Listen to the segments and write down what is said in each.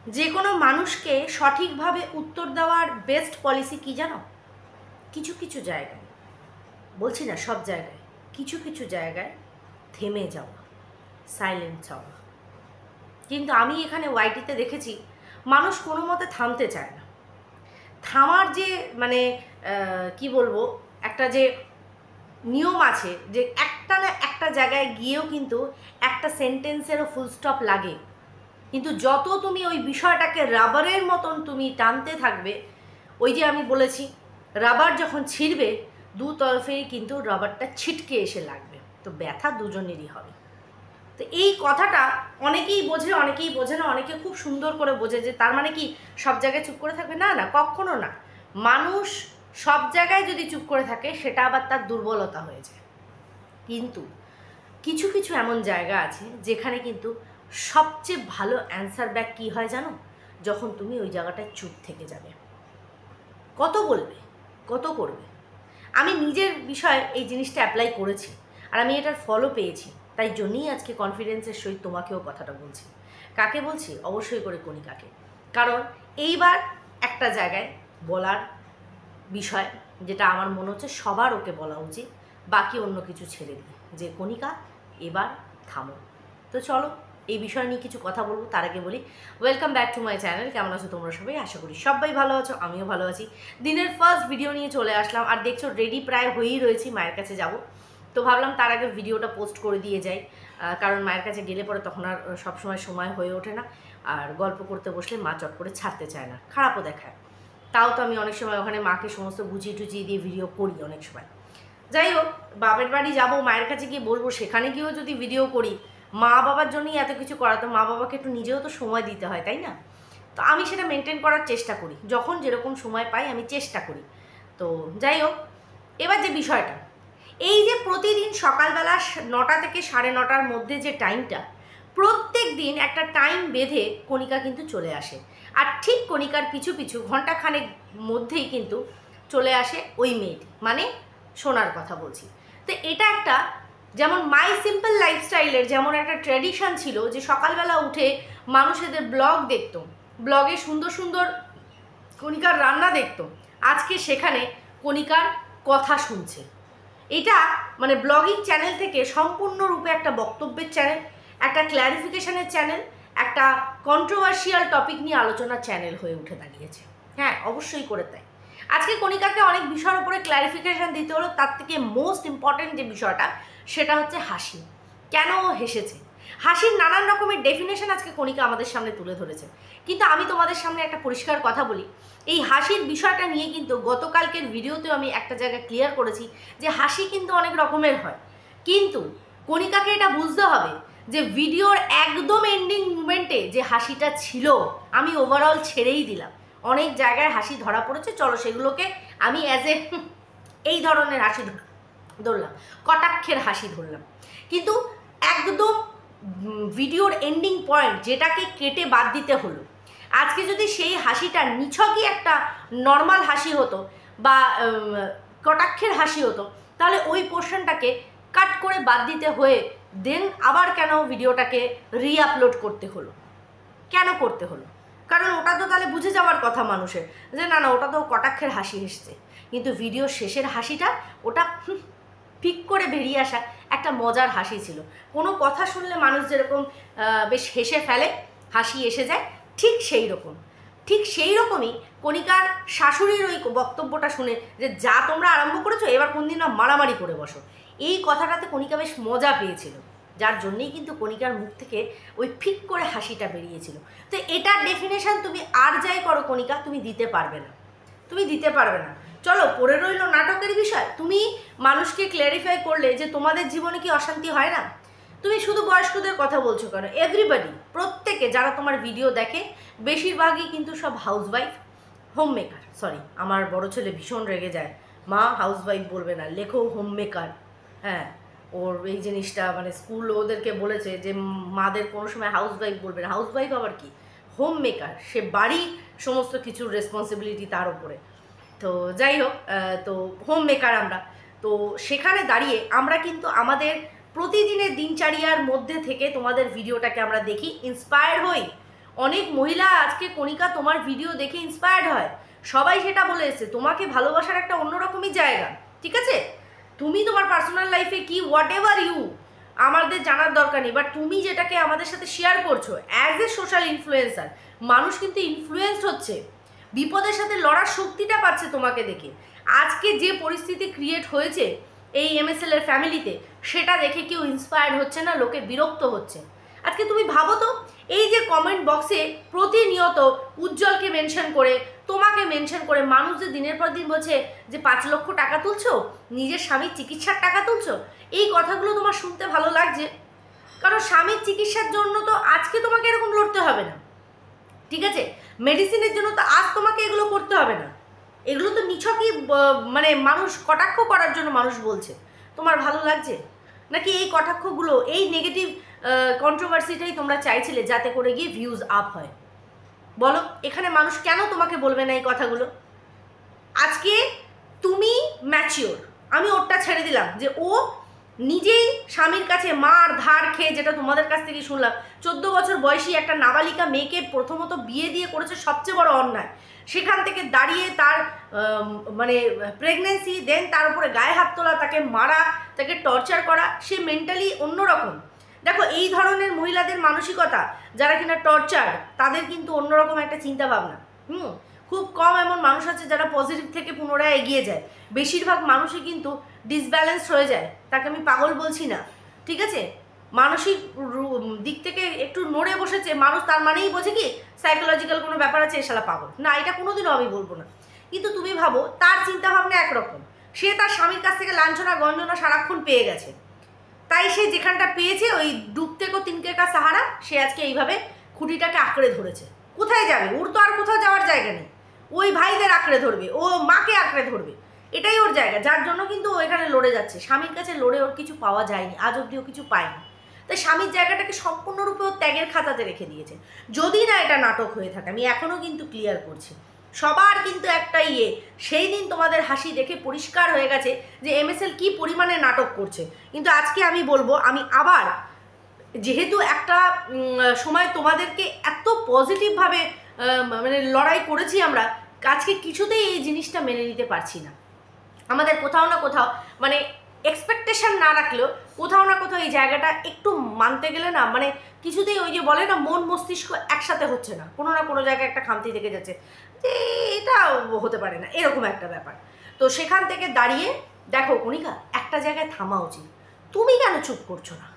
যে কোনো মানুষকে সঠিকভাবে উত্তর দেওয়ার বেস্ট পলিসি কী জানো? কিছু কিছু জায়গায়, বলছি না সব জায়গায়, কিছু কিছু জায়গায় থেমে যাওয়া, সাইলেন্ট হওয়া। কিন্তু আমি এখানে ওয়াইটিতে দেখেছি মানুষ কোনো মতে থামতে চায় না। থামার যে মানে কি বলবো, একটা যে নিয়ম আছে যে একটা না একটা জায়গায় গিয়েও কিন্তু একটা সেন্টেন্সেরও ফুল স্টপ লাগে। কিন্তু যত তুমি ওই বিষয়টাকে রাবারের মতন তুমি টানতে থাকবে, ওই যে আমি বলেছি রাবার যখন ছিঁড়বে দু তরফেই কিন্তু রাবারটা ছিটকে এসে লাগবে, তো ব্যথা দুজনেরই হবে। তো এই কথাটা অনেকেই বোঝে, অনেকেই বোঝে না। অনেকে খুব সুন্দর করে বোঝে যে তার মানে কি সব জায়গায় চুপ করে থাকবে, না না, কখনো না। মানুষ সব জায়গায় যদি চুপ করে থাকে সেটা আবার তার দুর্বলতা হয়ে যায়। কিন্তু কিছু কিছু এমন জায়গা আছে যেখানে কিন্তু সবচেয়ে ভালো অ্যান্সার ব্যাক কী হয় জানো? যখন তুমি ওই জায়গাটায় চুপ থেকে যাবে। কত বলবে, কত করবে। আমি নিজের বিষয়ে এই জিনিসটা অ্যাপ্লাই করেছি আর আমি এটার ফলও পেয়েছি। তাই জন্যই আজকে কনফিডেন্সের সহিত তোমাকেও কথাটা বলছি। কাকে বলছি? অবশ্যই করে কণিকাকে। কারণ এইবার একটা জায়গায় বলার বিষয় যেটা আমার মনে হচ্ছে সবার ওকে বলা উচিত, বাকি অন্য কিছু ছেড়ে দিই, যে কণিকা এবার থামো। তো চলো এই বিষয় নিয়ে কিছু কথা বলবো। তার আগে বলি welcome back to my channel. কেমন আছো তোমরা সবাই? আশা করি সবাই ভালো আছো, আমিও ভালো আছি। দিনের ফার্স্ট ভিডিও নিয়ে চলে আসলাম আর দেখছো রেডি প্রায় হয়েই রয়েছি, মায়ের কাছে যাব। তো ভাবলাম তার আগে ভিডিওটা পোস্ট করে দিয়ে যাই, কারণ মায়ের কাছে গেলে পরে তখন আর সবসময় সময় হয়ে ওঠে না। আর গল্প করতে বসলে মা চট করে ছাড়তে চায় না, খারাপও দেখায়। তাও তো আমি অনেক সময় ওখানে মাকে সমস্ত গুছিয়ে টুচিয়ে দিয়ে ভিডিও করি অনেক সময়। যাই হোক, বাপের বাড়ি যাবো, মায়ের কাছে গিয়ে বলবো, সেখানে গিয়েও যদি ভিডিও করি, মা বাবার জন্যই এত কিছু করা, তো মা বাবাকে একটু নিজেও তো সময় দিতে হয়, তাই না? তো আমি সেটা মেনটেন করার চেষ্টা করি, যখন যেরকম সময় পাই আমি চেষ্টা করি। তো যাই হোক, এবার যে বিষয়টা, এই যে প্রতিদিন সকালবেলা 9টা থেকে 9:30-র মধ্যে যে টাইমটা, প্রত্যেক দিন একটা টাইম বেঁধে কণিকা কিন্তু চলে আসে। আর ঠিক কণিকার পিছু পিছু ঘন্টাখানেক মধ্যেই কিন্তু চলে আসে ওই মেয়েটি, মানে শোনার কথা বলছি। তো এটা একটা, যেমন মাই সিম্পল লাইফস্টাইলের যেমন একটা ট্র্যাডিশন ছিল যে সকালবেলা উঠে মানুষ এদের ব্লগ দেখতো, ব্লগে সুন্দর সুন্দর কণিকার রান্না দেখতো, আজকে সেখানে কণিকার কথা শুনছে। এটা মানে ব্লগিং চ্যানেল থেকে সম্পূর্ণরূপে একটা বক্তব্যের চ্যানেল, একটা ক্ল্যারিফিকেশনের চ্যানেল, একটা কন্ট্রোভার্সিয়াল টপিক নিয়ে আলোচনার চ্যানেল হয়ে উঠে দাঁড়িয়েছে। হ্যাঁ, অবশ্যই করে তাই। আজকে কণিকাকে অনেক বিষয়ের উপরে ক্ল্যারিফিকেশন দিতে হলো। তার থেকে মোস্ট ইম্পর্টেন্ট যে বিষয়টা, সেটা হচ্ছে হাসি। কেন ও হেসেছে, হাসির নানান রকমের ডেফিনেশন আজকে কণিকা আমাদের সামনে তুলে ধরেছে। কিন্তু আমি তোমাদের সামনে একটা পরিষ্কার কথা বলি, এই হাসির বিষয়টা নিয়ে কিন্তু গতকালকের ভিডিওতেও আমি একটা জায়গায় ক্লিয়ার করেছি যে হাসি কিন্তু অনেক রকমের হয়। কিন্তু কণিকাকে এটা বুঝতে হবে যে ভিডিওর একদম এন্ডিং মুমেন্টে যে হাসিটা ছিল, আমি ওভারঅল ছেড়েই দিলাম। অনেক জায়গায় হাসি ধরা পড়েছে, চলো সেগুলোকে আমি অ্যাজ এ এই ধরনের হাসি ধরলাম, কটাক্ষের হাসি ধরলাম। কিন্তু একদম ভিডিওর এন্ডিং পয়েন্ট যেটাকে কেটে বাদ দিতে হলো, আজকে যদি সেই হাসিটা নিছকই একটা নর্মাল হাসি হতো বা কটাক্ষের হাসি হতো, তাহলে ওই পোর্শনটাকে কাট করে বাদ দিতে হয়ে দেন আবার কেন ভিডিওটাকে রিআপলোড করতে হলো? কেন করতে হলো? কারণ ওটা তো তাহলে বুঝে যাওয়ার কথা মানুষের যে না না, ওটা তো কটাক্ষের হাসি হেসছে। কিন্তু ভিডিওর শেষের হাসিটা ওটা ঠিক করে বেরিয়ে আসা একটা মজার হাসি ছিল। কোনো কথা শুনলে মানুষ যেরকম বেশ হেসে ফেলে, হাসি এসে যায়, ঠিক সেই রকম, ঠিক সেই রকমই কণিকার শাশুড়ির ওই বক্তব্যটা শুনে যে যা তোমরা আরম্ভ করেছো, এবার কোনদিন না মারামারি করে বসো, এই কথাটাতে কণিকা বেশ মজা পেয়েছিল, যার জন্যেই কিন্তু কণিকার মুখ থেকে ওই ফিক করে হাসিটা বেরিয়েছিল। তো এটার ডেফিনেশন তুমি আর যাই করো কণিকা, তুমি দিতে পারবে না, তুমি দিতে পারবে না। চলো পড়ে রইল নাটকের বিষয়, তুমি মানুষকে ক্ল্যারিফাই করলে যে তোমাদের জীবনে কি অশান্তি হয় না? তুমি শুধু বয়স্কদের কথা বলছো কেন? এভরিবডি, প্রত্যেকে যারা তোমার ভিডিও দেখে বেশিরভাগই কিন্তু সব হাউসওয়াইফ, হোম মেকার। সরি, আমার বড় ছেলে ভীষণ রেগে যায়, মা হাউসওয়াইফ বলবে না, লেখো হোম মেকার। হ্যাঁ, ওর এই জিনিসটা মানে স্কুল ওদেরকে বলেছে যে মাদের কোনো সময় হাউসওয়াইফ বলবে না। হাউসওয়াইফ আবার কি? হোম মেকার, সে বাড়ি সমস্ত কিছুর রেসপন্সিবিলিটি তার উপরে। তো যাই হোক, তো হোম মেকার আমরা, তো সেখানে দাঁড়িয়ে আমরা কিন্তু আমাদের প্রতিদিনের দিনচর্যার মধ্যে থেকে তোমাদের ভিডিওটাকে আমরা দেখি, ইন্সপায়ার হই, অনেক মহিলা আজকে কণিকা তোমার ভিডিও দেখে ইন্সপায়ার্ড হয়, সবাই সেটা বলে এসেছে, তোমাকে ভালোবাসার একটা অন্যরকমই জায়গা। ঠিক আছে, তুমি তোমার পার্সোনাল লাইফে কি হোয়াট এভার ইউ আমাদের জানার দরকার নেই, বাট তুমি যেটাকে আমাদের সাথে শেয়ার করছো অ্যাজ এ সোশ্যাল ইনফ্লুয়েন্সার, মানুষ কিন্তু ইনফ্লুয়েন্সড হচ্ছে, বিপদের সাথে লড়ার শক্তিটা পাচ্ছে তোমাকে দেখে। আজকে যে পরিস্থিতি ক্রিয়েট হয়েছে এই MSL এর ফ্যামিলিতে, সেটা দেখে কেউ ইন্সপায়ার্ড হচ্ছে না, লোকে বিরক্ত হচ্ছে। আজকে তুমি ভাবো তো, এই যে কমেন্ট বক্সে প্রতিনিয়ত উজ্জ্বলকে মেনশন করে, তোমাকে মেনশন করে মানুষ যে দিনের পর দিন বলছে যে 5 লক্ষ টাকা তুলছো, নিজের স্বামীর চিকিৎসার টাকা তুলছো, এই কথাগুলো তোমার শুনতে ভালো লাগছে? কারণ স্বামীর চিকিৎসার জন্য তো আজকে তোমাকে এরকম লড়তে হবে না, ঠিক আছে? মেডিসিনের জন্য তো আজ তোমাকে এগুলো করতে হবে না। এগুলো তো নিছকই মানে মানুষ কটাক্ষ করার জন্য মানুষ বলছে। তোমার ভালো লাগছে নাকি এই কটাক্ষগুলো, এই নেগেটিভ কন্ট্রোভার্সিটাই তোমরা চাইছিলে যাতে করে গিয়ে ভিউজ আপ হয়? বলো, এখানে মানুষ কেন তোমাকে বলবে না এই কথাগুলো? আজকে তুমি ম্যাচিওর, আমি ওরটা ছেড়ে দিলাম যে ও নিজেই স্বামীর কাছে মার ধার খেয়ে, যেটা তোমাদের কাছ থেকে শুনলাম, 14 বছর বয়সী একটা নাবালিকা মেয়েকে প্রথমত বিয়ে দিয়ে করেছে সবচেয়ে বড় অন্যায়। সেখান থেকে দাঁড়িয়ে তার মানে প্রেগনেন্সি, দেন তার উপরে গায়ে হাত তোলা, তাকে মারা, তাকে টর্চার করা, সে মেন্টালি অন্যরকম। দেখো, এই ধরনের মহিলাদের মানসিকতা, যারা কিনা টর্চার, তাদের কিন্তু অন্যরকম একটা চিন্তা ভাবনা। খুব কম এমন মানুষ আছে যারা পজিটিভ থেকে পুনরায় এগিয়ে যায়, বেশিরভাগ মানুষই কিন্তু ডিসব্যালেন্স হয়ে যায়। তাকে আমি পাগল বলছি না, ঠিক আছে? মানসিক দিক থেকে একটু নড়ে বসেছে মানুষ, তার মানেই বোঝে কি সাইকোলজিক্যাল কোনো ব্যাপার আছে, এ শালা পাগল না, এটা কোনোদিনও আমি বলবো না। কিন্তু তুমি ভাবো, তার চিন্তাভাবনা একরকম, সে তার স্বামীর কাছ থেকে লাঞ্ছনা গঞ্জনা সারাক্ষণ পেয়ে গেছে, তাই সে যেখানটা পেয়েছে ওই ডুবতে কো তিনকে কা সাহারা, সে আজকে এইভাবে খুঁটিটাকে আঁকড়ে ধরেছে। কোথায় যাবে? ওর তো আর কোথাও যাওয়ার জায়গা নেই, ওই ভাইদের আঁকড়ে ধরবে, ও মাকে আঁকড়ে ধরবে, এটাই ওর জায়গা। যার জন্য কিন্তু ও এখানে লড়ে যাচ্ছে। স্বামীর কাছে লড়ে ওর কিছু পাওয়া যায়নি, আজ অব্দিও কিছু পায়নি, তাই স্বামীর জায়গাটাকে সম্পূর্ণরূপে ও ত্যাগের খাতাতে রেখে দিয়েছে। যদি না এটা নাটক হয়ে থাকে, আমি এখনও কিন্তু ক্লিয়ার করছি, সবার কিন্তু একটা সেই দিন তোমাদের হাসি দেখে পরিষ্কার হয়ে গেছে যে MSL কি পরিমাণে নাটক করছে। কিন্তু আজকে আমি বলবো, আমি আবার, যেহেতু একটা সময় তোমাদেরকে এত পজিটিভভাবে মানে লড়াই করেছি আমরা, আজকে কিছুতেই এই জিনিসটা মেনে নিতে পারছি না। আমাদের কোথাও না কোথাও মানে এক্সপেকটেশন না রাখলেও কোথাও না কোথাও এই জায়গাটা একটু মানতে গেলে না, মানে কিছুতেই ওই যে বলে না, মন মস্তিষ্ক একসাথে হচ্ছে না, কোনো না কোনো জায়গায় একটা খামতি থেকে যাচ্ছে যে এটা হতে পারে না, এরকম একটা ব্যাপার। তো সেখান থেকে দাঁড়িয়ে দেখো কণিকা, একটা জায়গায় থামা উচিত। তুমি কেন চুপ করছো না?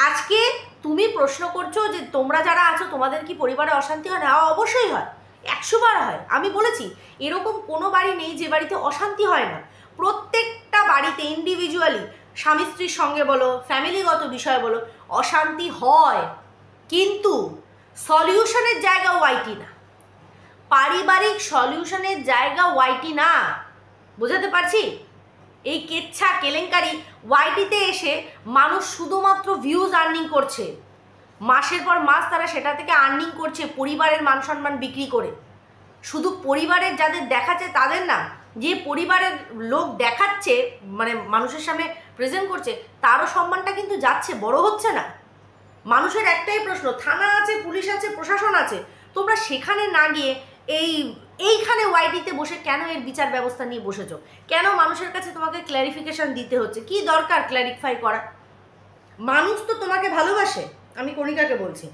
আজকে তুমি প্রশ্ন করছো যে তোমরা যারা আছো তোমাদের কি পরিবারে অশান্তি হয় না? অবশ্যই হয়, 100 বার হয়। আমি বলেছি এরকম কোনো বাড়ি নেই যে বাড়িতে অশান্তি হয় না। প্রত্যেকটা বাড়িতে ইন্ডিভিজুয়ালি, স্বামী স্ত্রীর সঙ্গে বলো, ফ্যামিলিগত বিষয় বলো, অশান্তি হয়, কিন্তু সলিউশনের জায়গা ওয়াইটি না, পারিবারিক সলিউশনের জায়গা ওয়াইটি না। বোঝাতে পারছি? এই কেচ্ছা কেলেঙ্কারি ওয়াইটিতে এসে মানুষ শুধুমাত্র ভিউজ আর্নিং করছে, মাসের পর মাস তারা সেটা থেকে আর্নিং করছে, পরিবারের মান সম্মান বিক্রি করে। শুধু পরিবারের যাদের দেখাচ্ছে তাদের না, যে পরিবারের লোক দেখাচ্ছে, মানে মানুষের সামনে প্রেজেন্ট করছে, তারও সম্মানটা কিন্তু যাচ্ছে, বড় হচ্ছে না। মানুষের একটাই প্রশ্ন, থানা আছে, পুলিশ আছে, প্রশাসন আছে, তোমরা সেখানে না গিয়ে এইখানে ওয়াইটিতে বসে কেন এর বিচার ব্যবস্থা নিয়ে বসেছো? কেন মানুষের কাছে তোমাকে ক্ল্যারিফিকেশন দিতে হচ্ছে? কি দরকার ক্ল্যারিফাই করা? মানুষ তো তোমাকে ভালোবাসে, আমি কণিকাকে বলছি,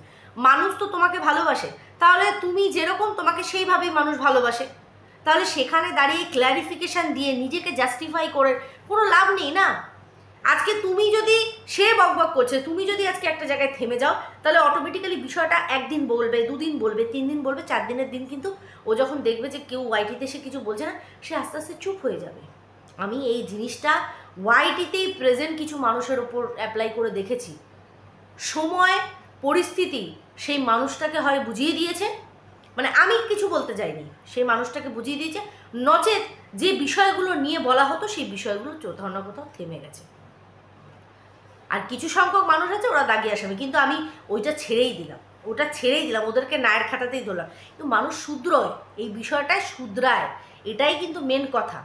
মানুষ তো তোমাকে ভালোবাসে, তাহলে তুমি যেরকম তোমাকে সেইভাবেই মানুষ ভালোবাসে। তাহলে সেখানে দাঁড়িয়ে ক্ল্যারিফিকেশান দিয়ে নিজেকে জাস্টিফাই করে কোনো লাভ নেই না। আজকে তুমি যদি, সে বকবক করছে, তুমি যদি আজকে একটা জায়গায় থেমে যাও, তাহলে অটোমেটিক্যালি বিষয়টা একদিন বলবে, 2 দিন বলবে, 3 দিন বলবে, 4 দিনের দিন কিন্তু ও যখন দেখবে যে কেউ ওয়াইটিতে সে কিছু বলছে না, সে আস্তে আস্তে চুপ হয়ে যাবে। আমি এই জিনিসটা ওয়াইটিতেই প্রেজেন্ট কিছু মানুষের ওপর অ্যাপ্লাই করে দেখেছি। সময়, পরিস্থিতি সেই মানুষটাকে হয় বুঝিয়ে দিয়েছে, মানে আমি কিছু বলতে যাইনি, সেই মানুষটাকে বুঝিয়ে দিয়েছে, নচেত যে বিষয়গুলো নিয়ে বলা হতো সেই বিষয়গুলো কোথাও না কোথাও থেমে গেছে। আর কিছু সংখ্যক মানুষ আছে ওরা দাগিয়ে আসাবে, কিন্তু আমি ওইটা ছেড়েই দিলাম, ওদেরকে নায়ের খাটাতেই ধরলাম। কিন্তু মানুষ শুধরোয়, এই বিষয়টায় শুধরায়, এটাই কিন্তু মেন কথা।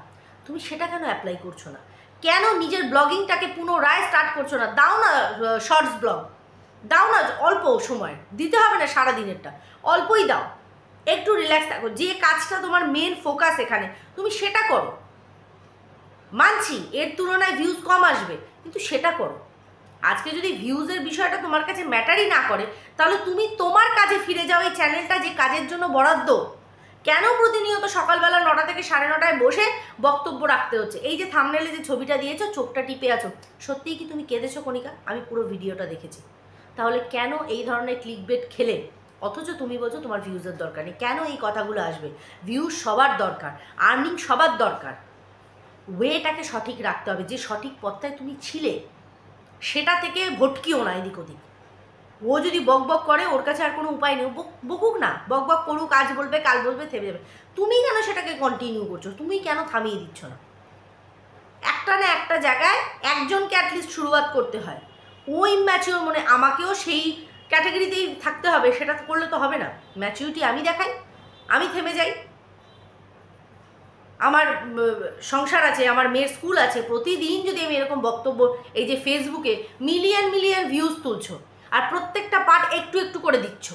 তুমি সেটা কেন অ্যাপ্লাই করছো না? কেন নিজের ব্লগিংটাকে পুনরায় স্টার্ট করছো না? দাও না শর্টস ব্লগ, দাও না, অল্প সময় দিতে হবে না সারাদিনেরটা, অল্পই দাও, একটু রিল্যাক্স থাকো, যে কাজটা তোমার মেন ফোকাস এখানে তুমি সেটা করো। মানছি এর তুলনায় ভিউজ কম আসবে, কিন্তু সেটা করো। আজকে যদি ভিউজের বিষয়টা তোমার কাছে ম্যাটারই না করে, তাহলে তুমি তোমার কাজে ফিরে যাও। এই চ্যানেলটা যে কাজের জন্য বরাদ্দ, কেন প্রতিনিয়ত সকালবেলা 9টা থেকে 9:30টায় বসে বক্তব্য রাখতে হচ্ছে? এই যে থাম্বনেলে যে ছবিটা দিয়েছো, চোখটা টিপে আছো, সত্যিই কি তুমি কেঁদেছো কণিকা? আমি পুরো ভিডিওটা দেখেছি। তাহলে কেন এই ধরনের ক্লিকবেট খেলে, অথচ তুমি বলছো তোমার ভিউজের দরকার নেই? কেন এই কথাগুলো আসবে? ভিউজ সবার দরকার, আর্নিং সবার দরকার। ওয়েটাকে সঠিক রাখতে হবে। যে সঠিক পথটায় তুমি ছিলে সেটা থেকে ভটকিও না এদিক ওদিক। ও যদি বক বক করে, ওর কাছে আর কোনো উপায় নেই, বকুক না, বক বক করুক, আজ বলবে কাল বলবে, থেমে যাবে। তুমি কেন সেটাকে কন্টিনিউ করছো? তুমি কেন থামিয়ে দিচ্ছ না? একটা না একটা জায়গায় একজনকে অ্যাটলিস্ট শুরুয়াত করতে হয়। ও ইম্যাচিওর মনে আমাকেও সেই ক্যাটাগরিতেই থাকতে হবে, সেটা করলে তো হবে না। ম্যাচিউরিটি আমি দেখাই, আমি থেমে যাই। আমার সংসার আছে, আমার মেয়ের স্কুল আছে, প্রতিদিন যদি আমি এরকম বক্তব্য, এই যে ফেসবুকে মিলিয়ন মিলিয়ন ভিউজ তুলছো আর প্রত্যেকটা পার্ট একটু একটু করে দিচ্ছ,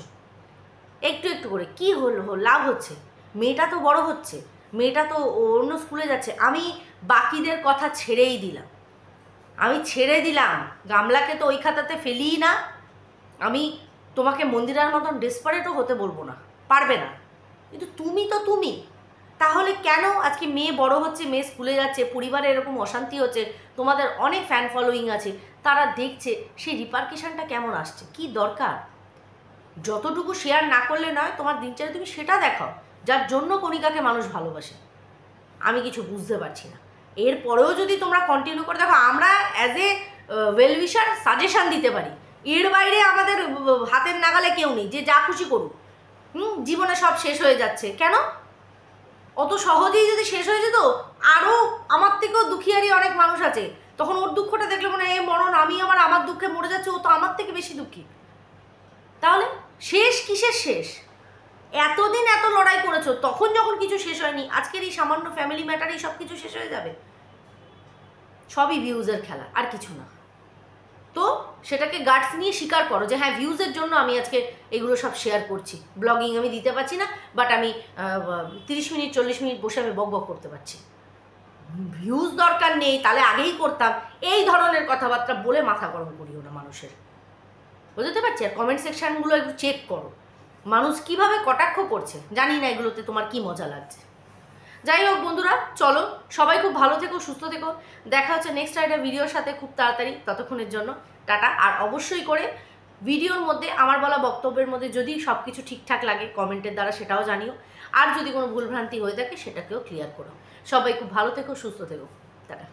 একটু একটু করে, কি হলো? লাভ হচ্ছে? মেয়েটা তো বড় হচ্ছে, মেয়েটা তো অন্য স্কুলে যাচ্ছে। আমি বাকিদের কথা ছেড়েই দিলাম, আমি ছেড়ে দিলাম। গামলাকে তো ওই খাতাতে ফেলিই না। আমি তোমাকে মন্দিরার মতন ডেসপারেটও হতে বলবো না, পারবে না। কিন্তু তুমি তো তুমি, তাহলে কেন আজকে মেয়ে বড় হচ্ছে, মেয়ে স্কুলে যাচ্ছে, পরিবারে এরকম অশান্তি হচ্ছে, তোমাদের অনেক ফ্যান ফলোয়িং আছে, তারা দেখছে, সেই রিপারকেশনটা কেমন আসছে? কি দরকার? যতটুকু শেয়ার না করলে নয়, তোমার দিনচর্যা তুমি সেটা দেখাও, যার জন্য কণিকাকে মানুষ ভালোবাসে। আমি কিছু বুঝতে পারছি না। এরপরেও যদি তোমরা কন্টিনিউ করে দেখো, আমরা অ্যাজ এ ওয়েলউইশার সাজেশান দিতে পারি, এর বাইরে আমাদের হাতের নাগালে কেউ নেই। যে যা খুশি করুক, জীবনে সব শেষ হয়ে যাচ্ছে কেন? অত সহজেই যদি শেষ হয়ে যেত, আরও আমার থেকেও দুঃখিয়ারি অনেক মানুষ আছে, তখন ওর দুঃখটা দেখলে মনে হয় মরণ, আমি আমার দুঃখে মরে যাচ্ছে, ও তো আমার থেকে বেশি দুঃখী। তাহলে শেষ কিসের শেষ? এতদিন এত লড়াই করেছো, তখন যখন কিছু শেষ হয়নি, আজকের এই সামান্য ফ্যামিলি ম্যাটারেই সব কিছু শেষ হয়ে যাবে? সবই ভিউজের খেলা, আর কিছু না। তো সেটাকে গার্ডস নিয়ে স্বীকার করো যে হ্যাঁ, ভিউজের জন্য আমি আজকে এগুলো সব শেয়ার করছি। ব্লগিং আমি দিতে পারছি না, বাট আমি 30 মিনিট 40 মিনিট বসে আমি বক বক করতে পারছি। ভিউজ দরকার নেই, তাহলে আগেই করতাম, এই ধরনের কথাবার্তা বলে মাথা গরম করিও না মানুষের। বুঝতে পারছি? আর কমেন্ট সেকশানগুলো একটু চেক করো, মানুষ কিভাবে কটাক্ষ করছে। জানি না এগুলোতে তোমার কি মজা লাগছে। যাই হোক বন্ধুরা, চলো সবাই খুব ভালো থেকো, সুস্থ থেকো। দেখা হচ্ছে নেক্সট একটা ভিডিওর সাথে খুব তাড়াতাড়ি। ততক্ষণের জন্য টাটা। আর অবশ্যই করে ভিডিওর মধ্যে আমার বলা বক্তব্যের মধ্যে যদি সব কিছু ঠিকঠাক লাগে, কমেন্টের দ্বারা সেটাও জানিও। আর যদি কোনো ভুলভ্রান্তি হয়ে থাকে সেটাকেও ক্লিয়ার করো। সবাই খুব ভালো থেকো, সুস্থ থেকো। টাটা।